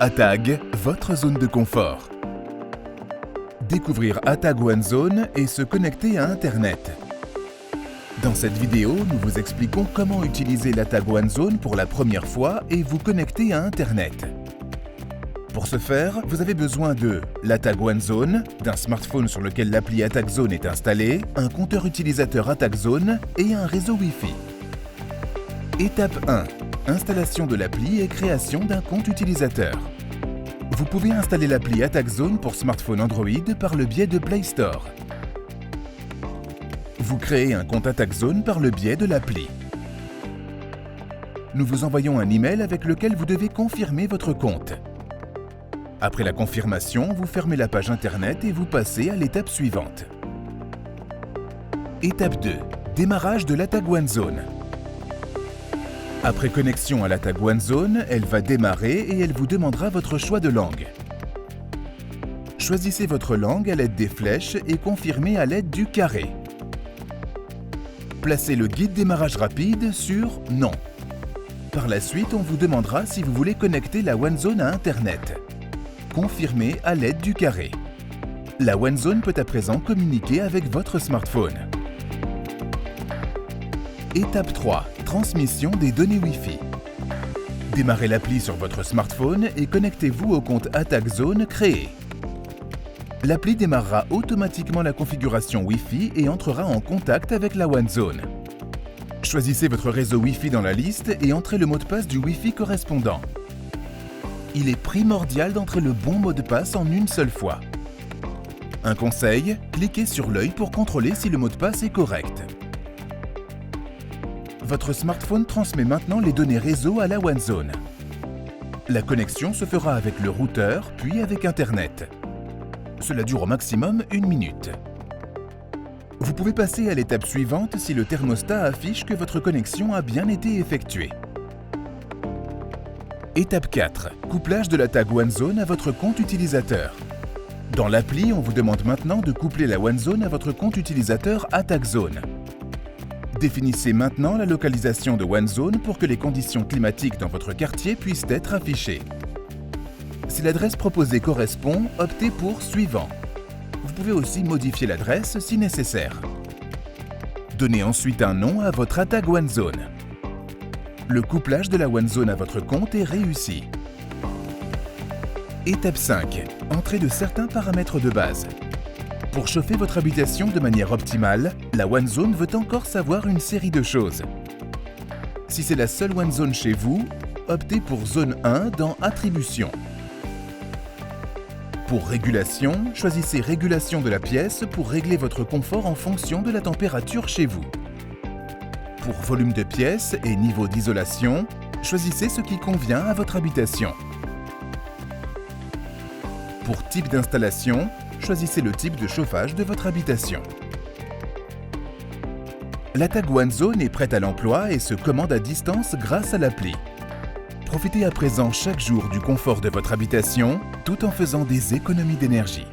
ATAG, votre zone de confort. Découvrir ATAG One Zone et se connecter à Internet. Dans cette vidéo, nous vous expliquons comment utiliser l'ATAG One Zone pour la première fois et vous connecter à Internet. Pour ce faire, vous avez besoin de l'ATAG One Zone, d'un smartphone sur lequel l'appli ATAG Zone est installée, un compteur utilisateur ATAG Zone et un réseau Wi-Fi. Étape 1. Installation de l'appli et création d'un compte utilisateur. Vous pouvez installer l'appli ATAG Zone pour smartphone Android par le biais de Play Store. Vous créez un compte ATAG Zone par le biais de l'appli. Nous vous envoyons un email avec lequel vous devez confirmer votre compte. Après la confirmation, vous fermez la page Internet et vous passez à l'étape suivante. Étape 2. Démarrage de l'ATAG One Zone. Après connexion à l'ATAG One Zone, elle va démarrer et elle vous demandera votre choix de langue. Choisissez votre langue à l'aide des flèches et confirmez à l'aide du carré. Placez le guide démarrage rapide sur « Non ». Par la suite, on vous demandera si vous voulez connecter la One Zone à Internet. Confirmez à l'aide du carré. La One Zone peut à présent communiquer avec votre smartphone. Étape 3. Transmission des données Wi-Fi. Démarrez l'appli sur votre smartphone et connectez-vous au compte ATAG Zone créé. L'appli démarrera automatiquement la configuration Wi-Fi et entrera en contact avec la One Zone. Choisissez votre réseau Wi-Fi dans la liste et entrez le mot de passe du Wi-Fi correspondant. Il est primordial d'entrer le bon mot de passe en une seule fois. Un conseil, cliquez sur l'œil pour contrôler si le mot de passe est correct. Votre smartphone transmet maintenant les données réseau à la One Zone. La connexion se fera avec le routeur, puis avec Internet. Cela dure au maximum 1 minute. Vous pouvez passer à l'étape suivante si le thermostat affiche que votre connexion a bien été effectuée. Étape 4. Couplage de l'ATAG One Zone à votre compte utilisateur. Dans l'appli, on vous demande maintenant de coupler la One Zone à votre compte utilisateur ATAG Zone. Définissez maintenant la localisation de One Zone pour que les conditions climatiques dans votre quartier puissent être affichées. Si l'adresse proposée correspond, optez pour « Suivant ». Vous pouvez aussi modifier l'adresse si nécessaire. Donnez ensuite un nom à votre ATAG One Zone. Le couplage de la One Zone à votre compte est réussi. Étape 5. Entrée de certains paramètres de base. Pour chauffer votre habitation de manière optimale, la One Zone veut encore savoir une série de choses. Si c'est la seule One Zone chez vous, optez pour Zone 1 dans Attributions. Pour Régulation, choisissez Régulation de la pièce pour régler votre confort en fonction de la température chez vous. Pour Volume de pièce et Niveau d'isolation, choisissez ce qui convient à votre habitation. Pour Type d'installation, choisissez le type de chauffage de votre habitation. L'ATAG One Zone est prête à l'emploi et se commande à distance grâce à l'appli. Profitez à présent chaque jour du confort de votre habitation tout en faisant des économies d'énergie.